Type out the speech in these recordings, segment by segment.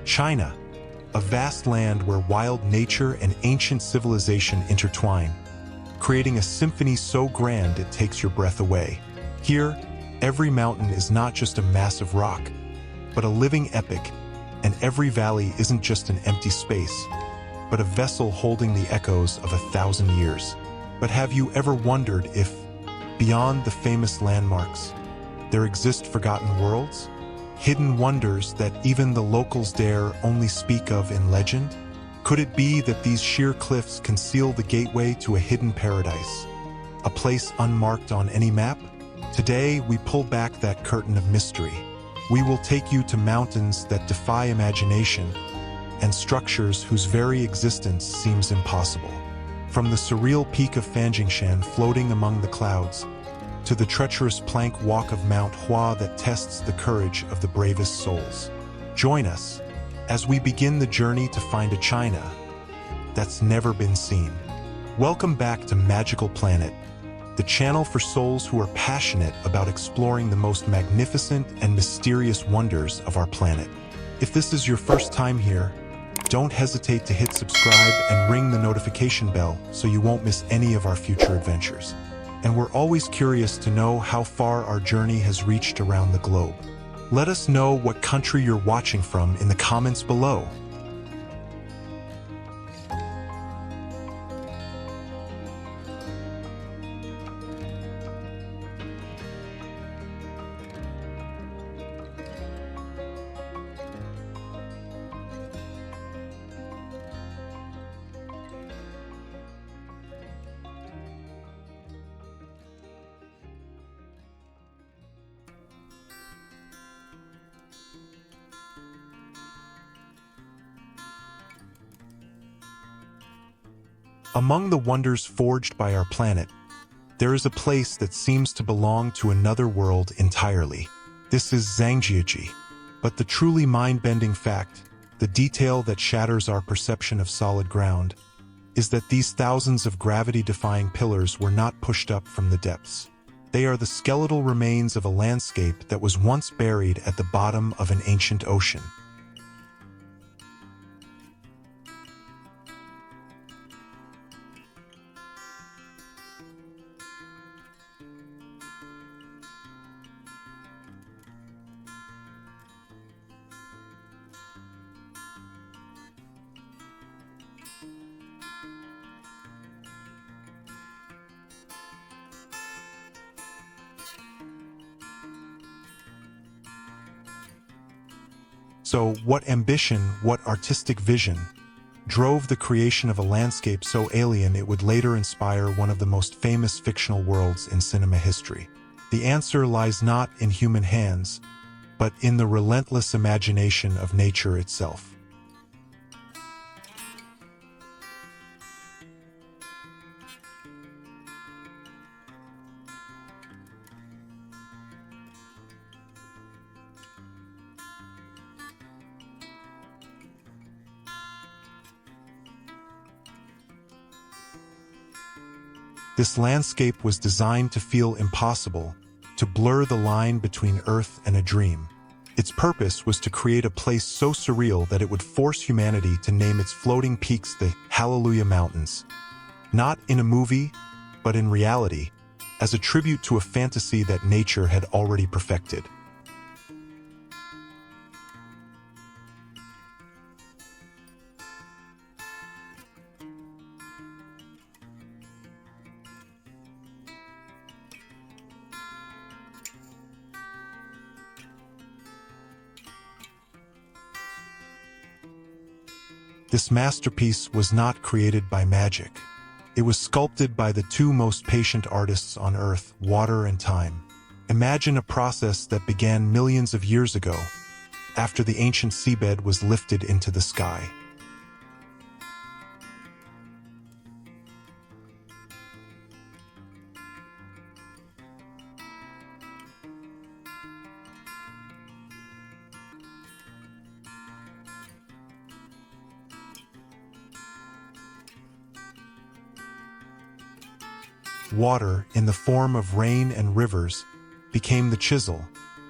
China, a vast land where wild nature and ancient civilization intertwine, creating a symphony so grand it takes your breath away. Here, every mountain is not just a massive rock, but a living epic, and every valley isn't just an empty space, but a vessel holding the echoes of 1,000 years. But have you ever wondered if, beyond the famous landmarks, there exist forgotten worlds? Hidden wonders that even the locals dare only speak of in legend? Could it be that these sheer cliffs conceal the gateway to a hidden paradise, a place unmarked on any map? Today, we pull back that curtain of mystery. We will take you to mountains that defy imagination and structures whose very existence seems impossible. From the surreal peak of Fanjingshan floating among the clouds, to the treacherous plank walk of Mount Hua that tests the courage of the bravest souls. Join us as we begin the journey to find a China that's never been seen. Welcome back to Magical Planet, the channel for souls who are passionate about exploring the most magnificent and mysterious wonders of our planet. If this is your first time here, don't hesitate to hit subscribe and ring the notification bell so you won't miss any of our future adventures. And we're always curious to know how far our journey has reached around the globe. Let us know what country you're watching from in the comments below. Among the wonders forged by our planet, there is a place that seems to belong to another world entirely. This is Zhangjiajie. But the truly mind-bending fact, the detail that shatters our perception of solid ground, is that these thousands of gravity-defying pillars were not pushed up from the depths. They are the skeletal remains of a landscape that was once buried at the bottom of an ancient ocean. So, what ambition, what artistic vision, drove the creation of a landscape so alien it would later inspire one of the most famous fictional worlds in cinema history? The answer lies not in human hands, but in the relentless imagination of nature itself. This landscape was designed to feel impossible, to blur the line between Earth and a dream. Its purpose was to create a place so surreal that it would force humanity to name its floating peaks the Hallelujah Mountains. Not in a movie, but in reality, as a tribute to a fantasy that nature had already perfected. This masterpiece was not created by magic. It was sculpted by the two most patient artists on Earth, water and time. Imagine a process that began millions of years ago, after the ancient seabed was lifted into the sky. Water, in the form of rain and rivers, became the chisel,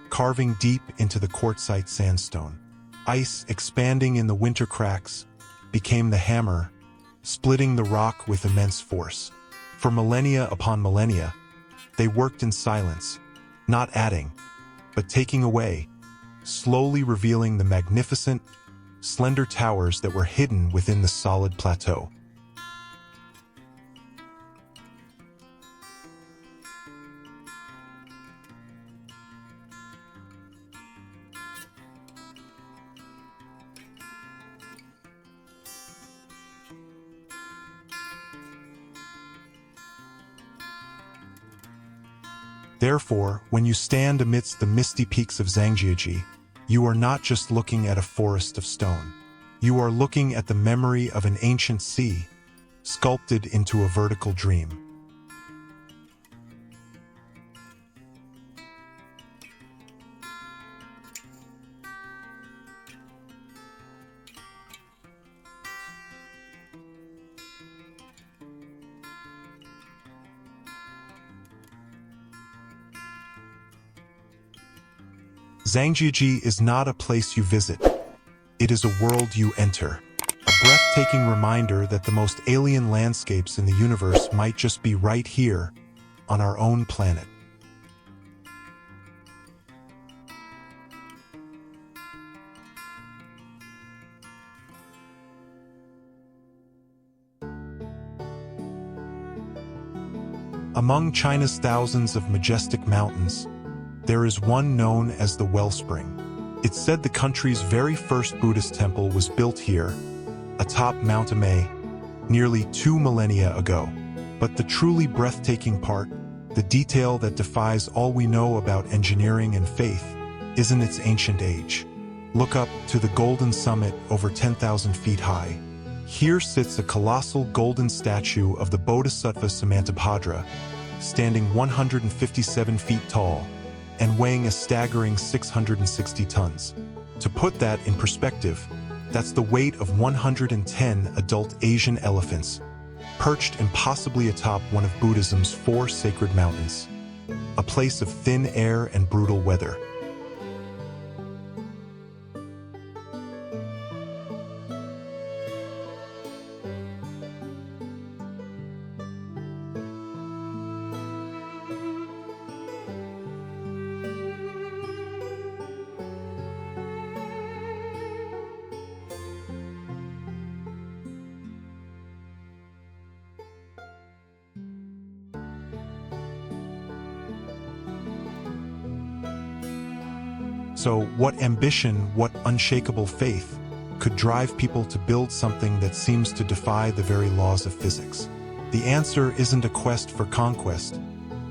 carving deep into the quartzite sandstone. Ice expanding in the winter cracks became the hammer, splitting the rock with immense force. For millennia upon millennia, they worked in silence, not adding, but taking away, slowly revealing the magnificent, slender towers that were hidden within the solid plateau. Therefore, when you stand amidst the misty peaks of Zhangjiajie, you are not just looking at a forest of stone. You are looking at the memory of an ancient sea, sculpted into a vertical dream. Zhangjiajie is not a place you visit. It is a world you enter. A breathtaking reminder that the most alien landscapes in the universe might just be right here, on our own planet. Among China's thousands of majestic mountains, there is one known as the Wellspring. It's said the country's very first Buddhist temple was built here, atop Mount Emei, nearly 2 millennia ago. But the truly breathtaking part, the detail that defies all we know about engineering and faith, is in its ancient age. Look up to the golden summit over 10,000 feet high. Here sits a colossal golden statue of the Bodhisattva Samantabhadra, standing 157 feet tall, and weighing a staggering 660 tons. To put that in perspective, that's the weight of 110 adult Asian elephants, perched impossibly atop one of Buddhism's 4 sacred mountains, a place of thin air and brutal weather. So what ambition, what unshakable faith could drive people to build something that seems to defy the very laws of physics? The answer isn't a quest for conquest,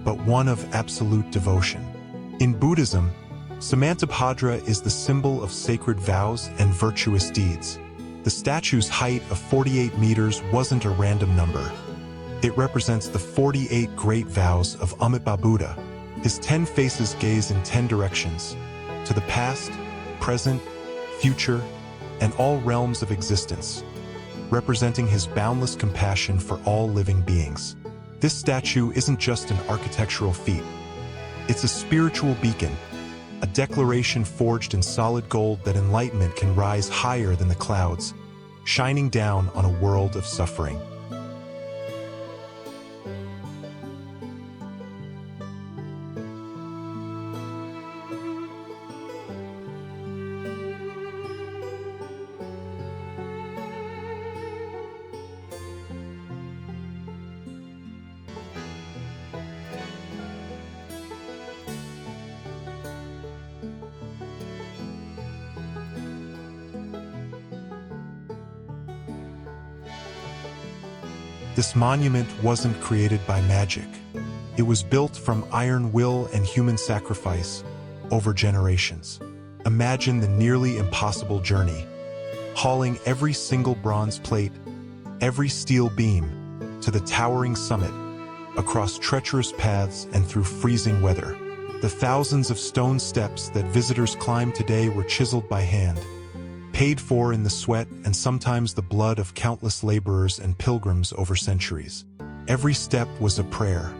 but one of absolute devotion. In Buddhism, Samantabhadra is the symbol of sacred vows and virtuous deeds. The statue's height of 48 meters wasn't a random number. It represents the 48 great vows of Amitabha Buddha. His 10 faces gaze in 10 directions, to the past, present, future, and all realms of existence, representing his boundless compassion for all living beings. This statue isn't just an architectural feat. It's a spiritual beacon, a declaration forged in solid gold that enlightenment can rise higher than the clouds, shining down on a world of suffering. This monument wasn't created by magic. It was built from iron will and human sacrifice over generations. Imagine the nearly impossible journey, hauling every single bronze plate, every steel beam, to the towering summit, across treacherous paths and through freezing weather. The thousands of stone steps that visitors climb today were chiseled by hand, paid for in the sweat and sometimes the blood of countless laborers and pilgrims over centuries. Every step was a prayer.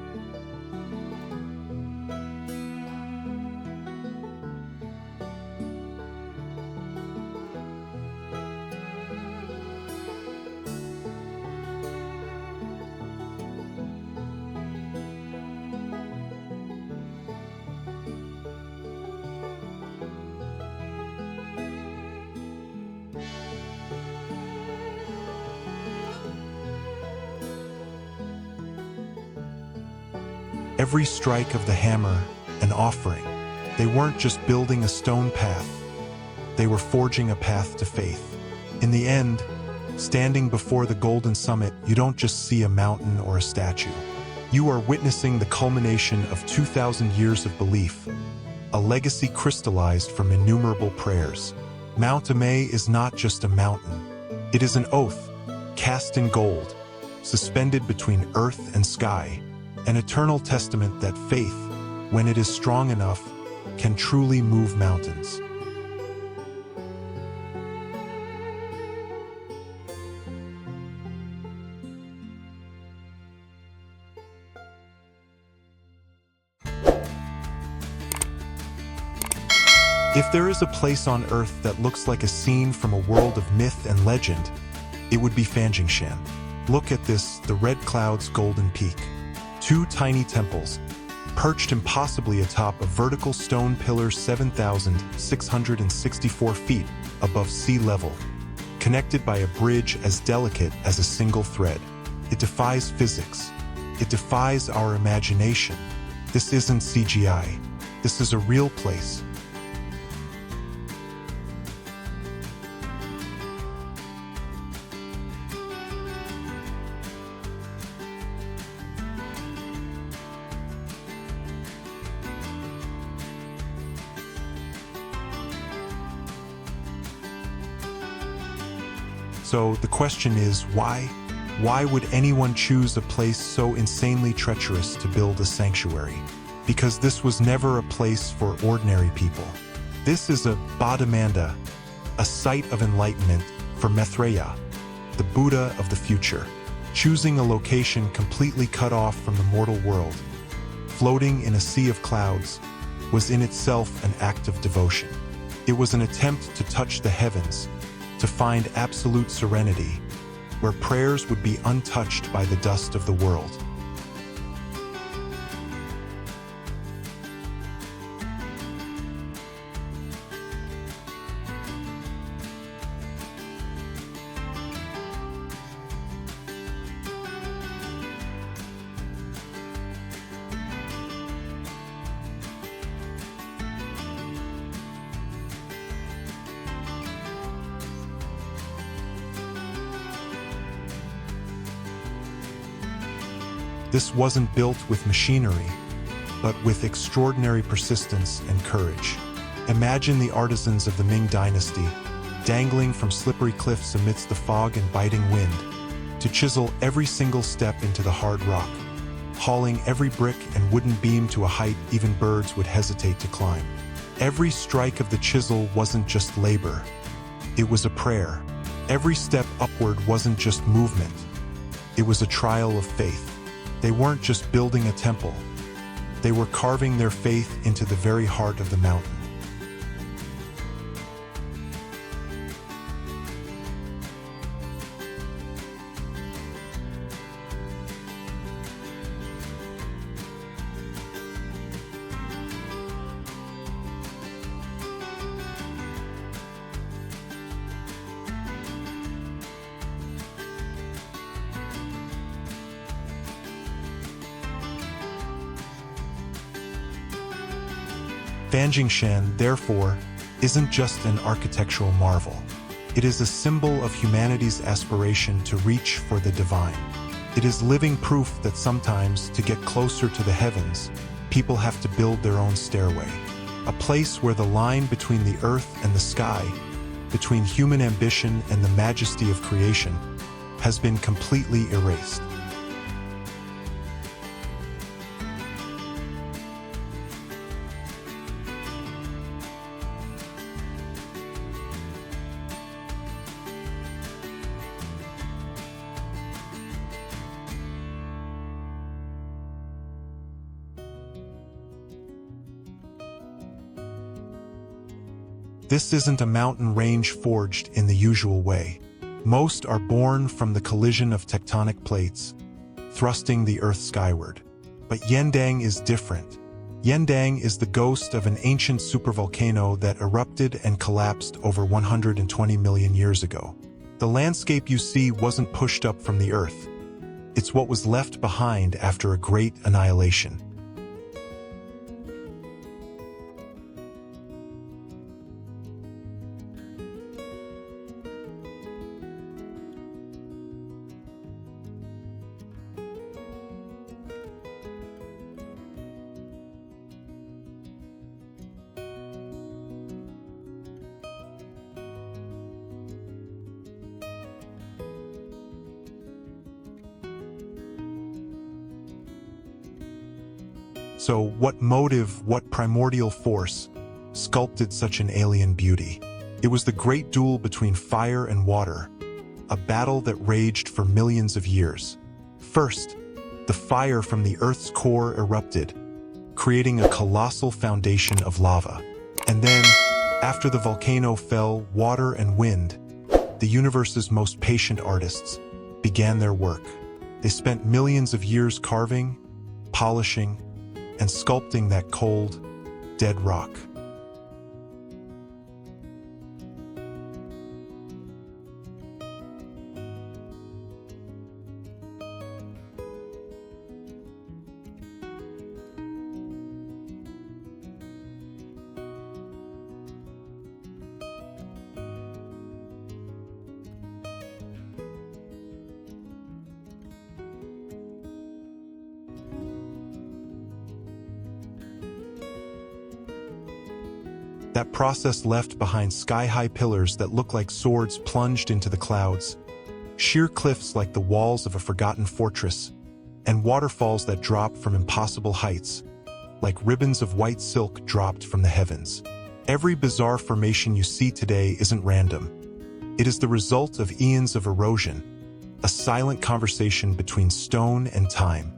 Every strike of the hammer, an offering. They weren't just building a stone path. They were forging a path to faith. In the end, standing before the golden summit, you don't just see a mountain or a statue. You are witnessing the culmination of 2,000 years of belief, a legacy crystallized from innumerable prayers. Mount Emei is not just a mountain. It is an oath, cast in gold, suspended between earth and sky, an eternal testament that faith, when it is strong enough, can truly move mountains. If there is a place on Earth that looks like a scene from a world of myth and legend, it would be Fanjingshan. Look at this, the Red Cloud's golden peak. Two tiny temples, perched impossibly atop a vertical stone pillar 7,664 feet above sea level, connected by a bridge as delicate as a single thread. It defies physics. It defies our imagination. This isn't CGI. This is a real place. So the question is, why? Why would anyone choose a place so insanely treacherous to build a sanctuary? Because this was never a place for ordinary people. This is a Bodhimanda, a site of enlightenment for Maitreya, the Buddha of the future. Choosing a location completely cut off from the mortal world, floating in a sea of clouds, was in itself an act of devotion. It was an attempt to touch the heavens, to find absolute serenity, where prayers would be untouched by the dust of the world. This wasn't built with machinery, but with extraordinary persistence and courage. Imagine the artisans of the Ming Dynasty, dangling from slippery cliffs amidst the fog and biting wind, to chisel every single step into the hard rock, hauling every brick and wooden beam to a height even birds would hesitate to climb. Every strike of the chisel wasn't just labor, it was a prayer. Every step upward wasn't just movement, it was a trial of faith. They weren't just building a temple, they were carving their faith into the very heart of the mountain. Fanjingshan, therefore, isn't just an architectural marvel. It is a symbol of humanity's aspiration to reach for the divine. It is living proof that sometimes, to get closer to the heavens, people have to build their own stairway. A place where the line between the earth and the sky, between human ambition and the majesty of creation, has been completely erased. This isn't a mountain range forged in the usual way. Most are born from the collision of tectonic plates, thrusting the earth skyward. But Yandang is different. Yandang is the ghost of an ancient supervolcano that erupted and collapsed over 120 million years ago. The landscape you see wasn't pushed up from the earth. It's what was left behind after a great annihilation. So what motive, what primordial force sculpted such an alien beauty? It was the great duel between fire and water, a battle that raged for millions of years. First, the fire from the Earth's core erupted, creating a colossal foundation of lava. And then, after the volcano fell, water and wind, the universe's most patient artists, began their work. They spent millions of years carving, polishing, and sculpting that cold, dead rock. That process left behind sky-high pillars that look like swords plunged into the clouds, sheer cliffs like the walls of a forgotten fortress, and waterfalls that drop from impossible heights, like ribbons of white silk dropped from the heavens. Every bizarre formation you see today isn't random. It is the result of eons of erosion, a silent conversation between stone and time.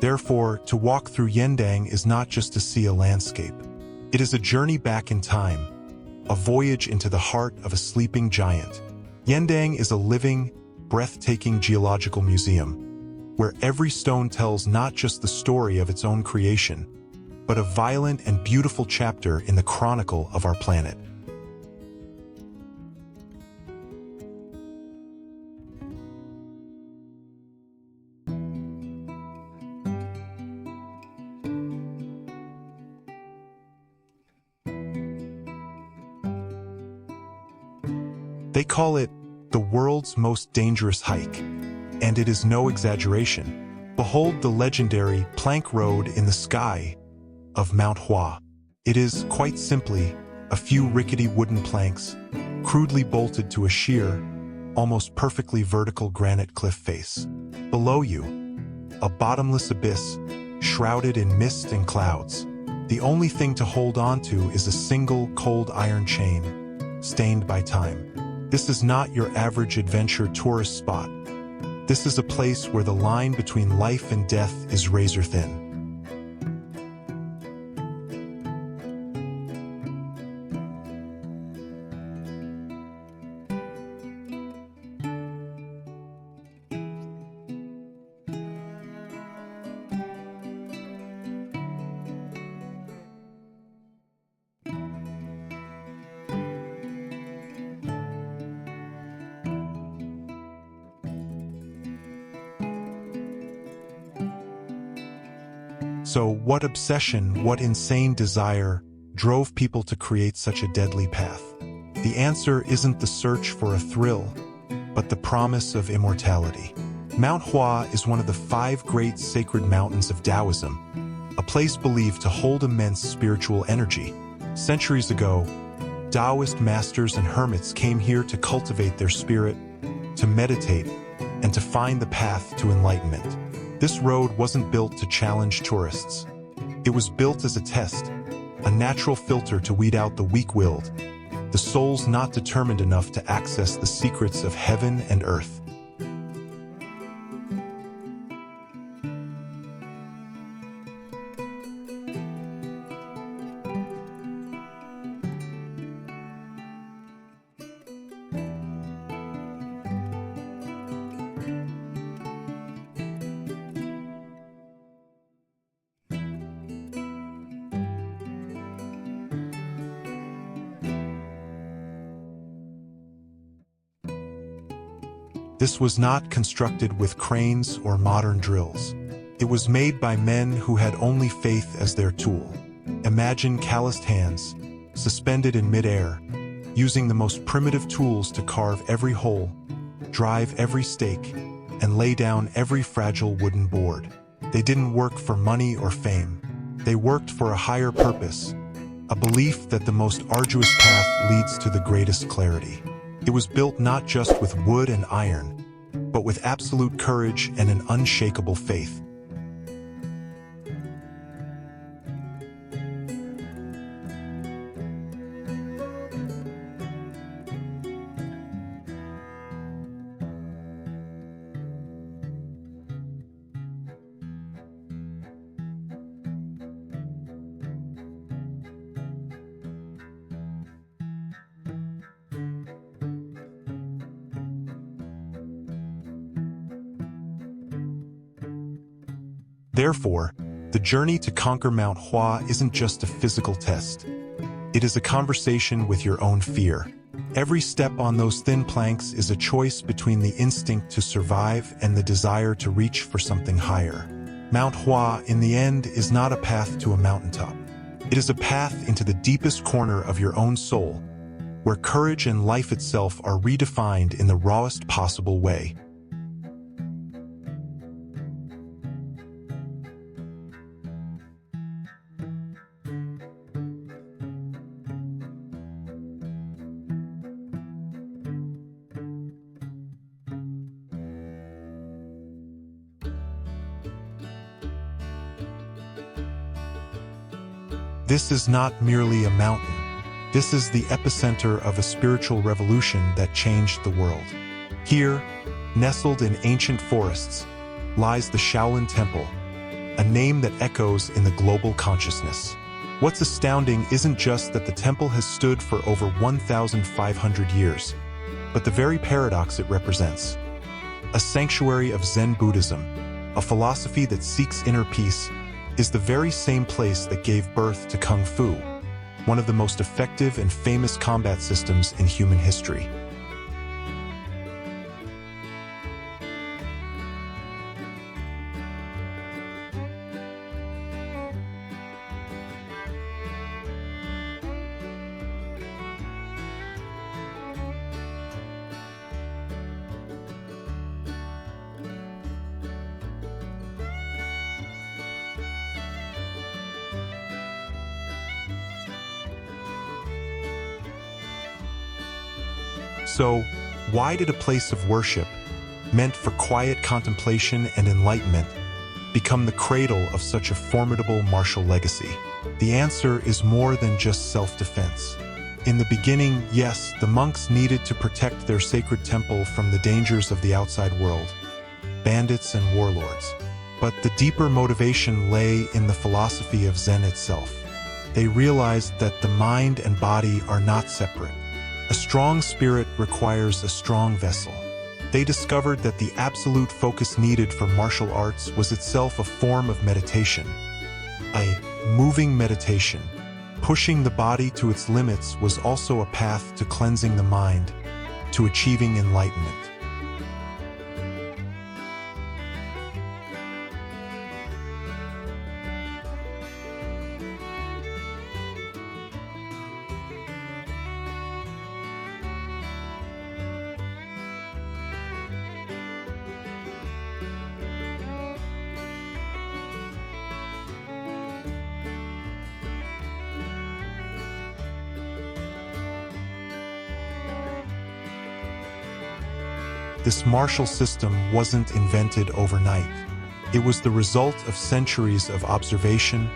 Therefore, to walk through Yandang is not just to see a landscape. It is a journey back in time, a voyage into the heart of a sleeping giant. Yandang is a living, breathtaking geological museum, where every stone tells not just the story of its own creation, but a violent and beautiful chapter in the chronicle of our planet. They call it the world's most dangerous hike, and it is no exaggeration. Behold the legendary plank road in the sky of Mount Hua. It is, quite simply, a few rickety wooden planks, crudely bolted to a sheer, almost perfectly vertical granite cliff face. Below you, a bottomless abyss, shrouded in mist and clouds. The only thing to hold on to is a single cold iron chain, stained by time. This is not your average adventure tourist spot. This is a place where the line between life and death is razor thin. So what obsession, what insane desire drove people to create such a deadly path? The answer isn't the search for a thrill, but the promise of immortality. Mount Hua is one of the 5 great sacred mountains of Taoism, a place believed to hold immense spiritual energy. Centuries ago, Taoist masters and hermits came here to cultivate their spirit, to meditate, and to find the path to enlightenment. This road wasn't built to challenge tourists. It was built as a test, a natural filter to weed out the weak-willed, the souls not determined enough to access the secrets of heaven and earth. This was not constructed with cranes or modern drills. It was made by men who had only faith as their tool. Imagine calloused hands, suspended in midair, using the most primitive tools to carve every hole, drive every stake, and lay down every fragile wooden board. They didn't work for money or fame. They worked for a higher purpose, a belief that the most arduous path leads to the greatest clarity. It was built not just with wood and iron, but with absolute courage and an unshakable faith. Therefore, the journey to conquer Mount Hua isn't just a physical test. It is a conversation with your own fear. Every step on those thin planks is a choice between the instinct to survive and the desire to reach for something higher. Mount Hua, in the end, is not a path to a mountaintop. It is a path into the deepest corner of your own soul, where courage and life itself are redefined in the rawest possible way. This is not merely a mountain. This is the epicenter of a spiritual revolution that changed the world. Here, nestled in ancient forests, lies the Shaolin Temple, a name that echoes in the global consciousness. What's astounding isn't just that the temple has stood for over 1,500 years, but the very paradox it represents. A sanctuary of Zen Buddhism, a philosophy that seeks inner peace, is the very same place that gave birth to Kung Fu, one of the most effective and famous combat systems in human history. So, why did a place of worship, meant for quiet contemplation and enlightenment, become the cradle of such a formidable martial legacy? The answer is more than just self-defense. In the beginning, yes, the monks needed to protect their sacred temple from the dangers of the outside world, bandits and warlords. But the deeper motivation lay in the philosophy of Zen itself. They realized that the mind and body are not separate. A strong spirit requires a strong vessel. They discovered that the absolute focus needed for martial arts was itself a form of meditation. A moving meditation. Pushing the body to its limits was also a path to cleansing the mind, to achieving enlightenment. This martial system wasn't invented overnight. It was the result of centuries of observation,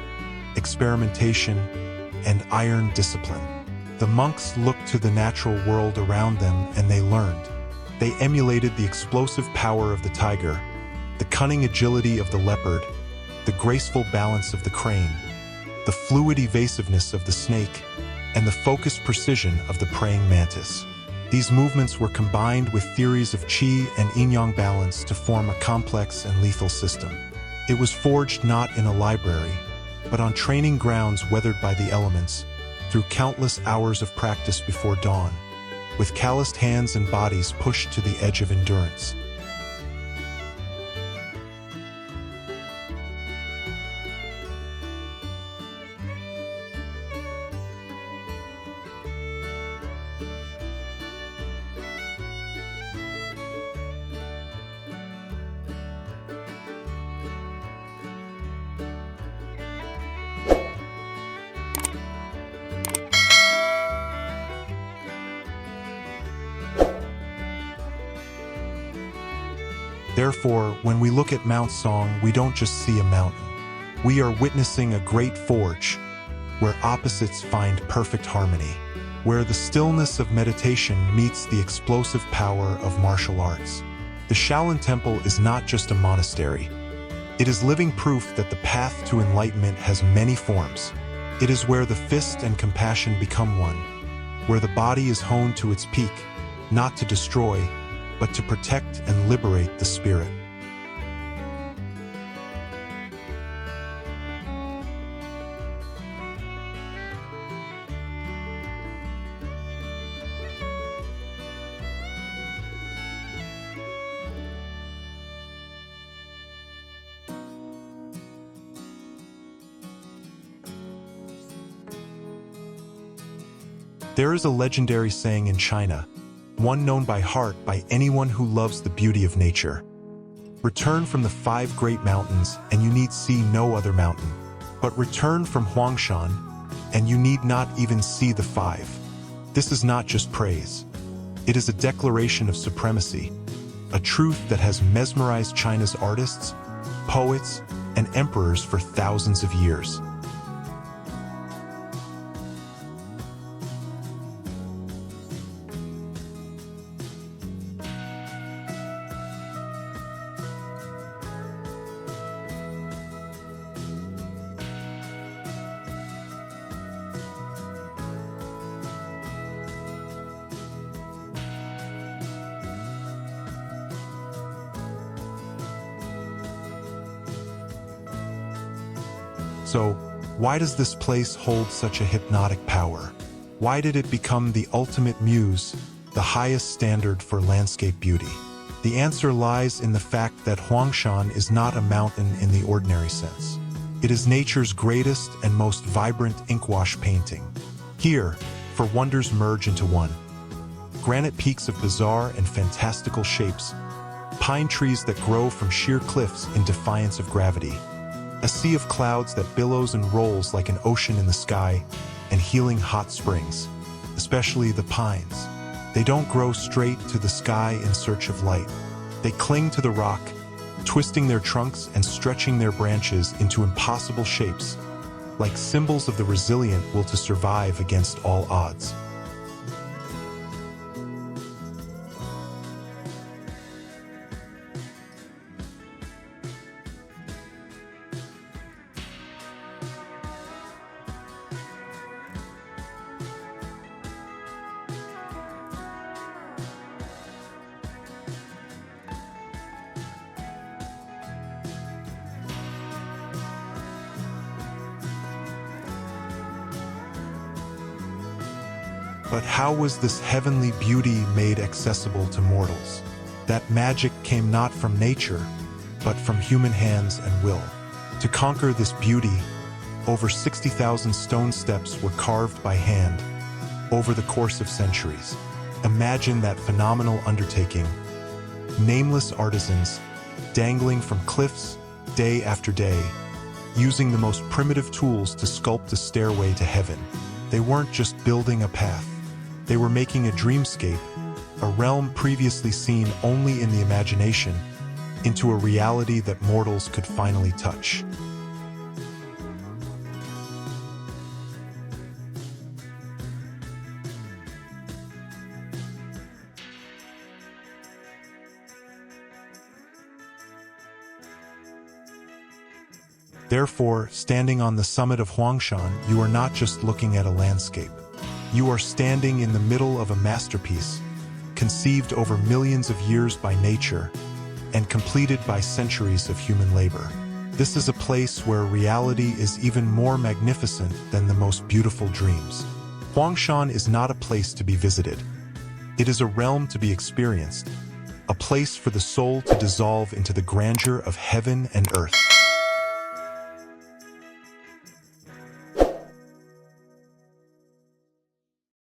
experimentation, and iron discipline. The monks looked to the natural world around them and they learned. They emulated the explosive power of the tiger, the cunning agility of the leopard, the graceful balance of the crane, the fluid evasiveness of the snake, and the focused precision of the praying mantis. These movements were combined with theories of qi and yin-yang balance to form a complex and lethal system. It was forged not in a library, but on training grounds weathered by the elements, through countless hours of practice before dawn, with calloused hands and bodies pushed to the edge of endurance. Therefore, when we look at Mount Song, we don't just see a mountain. We are witnessing a great forge, where opposites find perfect harmony, where the stillness of meditation meets the explosive power of martial arts. The Shaolin Temple is not just a monastery. It is living proof that the path to enlightenment has many forms. It is where the fist and compassion become one, where the body is honed to its peak, not to destroy, but to protect and liberate the spirit. There is a legendary saying in China, one known by heart by anyone who loves the beauty of nature. Return from the 5 great mountains, and you need see no other mountain. But return from Huangshan, and you need not even see the 5. This is not just praise. It is a declaration of supremacy, a truth that has mesmerized China's artists, poets, and emperors for thousands of years. So, why does this place hold such a hypnotic power? Why did it become the ultimate muse, the highest standard for landscape beauty? The answer lies in the fact that Huangshan is not a mountain in the ordinary sense. It is nature's greatest and most vibrant inkwash painting. Here, for wonders merge into one. Granite peaks of bizarre and fantastical shapes, pine trees that grow from sheer cliffs in defiance of gravity, a sea of clouds that billows and rolls like an ocean in the sky, and healing hot springs, especially the pines. They don't grow straight to the sky in search of light. They cling to the rock, twisting their trunks and stretching their branches into impossible shapes, like symbols of the resilient will to survive against all odds. But how was this heavenly beauty made accessible to mortals? That magic came not from nature, but from human hands and will. To conquer this beauty, over 60,000 stone steps were carved by hand over the course of centuries. Imagine that phenomenal undertaking. Nameless artisans, dangling from cliffs day after day, using the most primitive tools to sculpt a stairway to heaven. They weren't just building a path. They were making a dreamscape, a realm previously seen only in the imagination, into a reality that mortals could finally touch. Therefore, standing on the summit of Huangshan, you are not just looking at a landscape. You are standing in the middle of a masterpiece, conceived over millions of years by nature and completed by centuries of human labor. This is a place where reality is even more magnificent than the most beautiful dreams. Huangshan is not a place to be visited. It is a realm to be experienced, a place for the soul to dissolve into the grandeur of heaven and earth.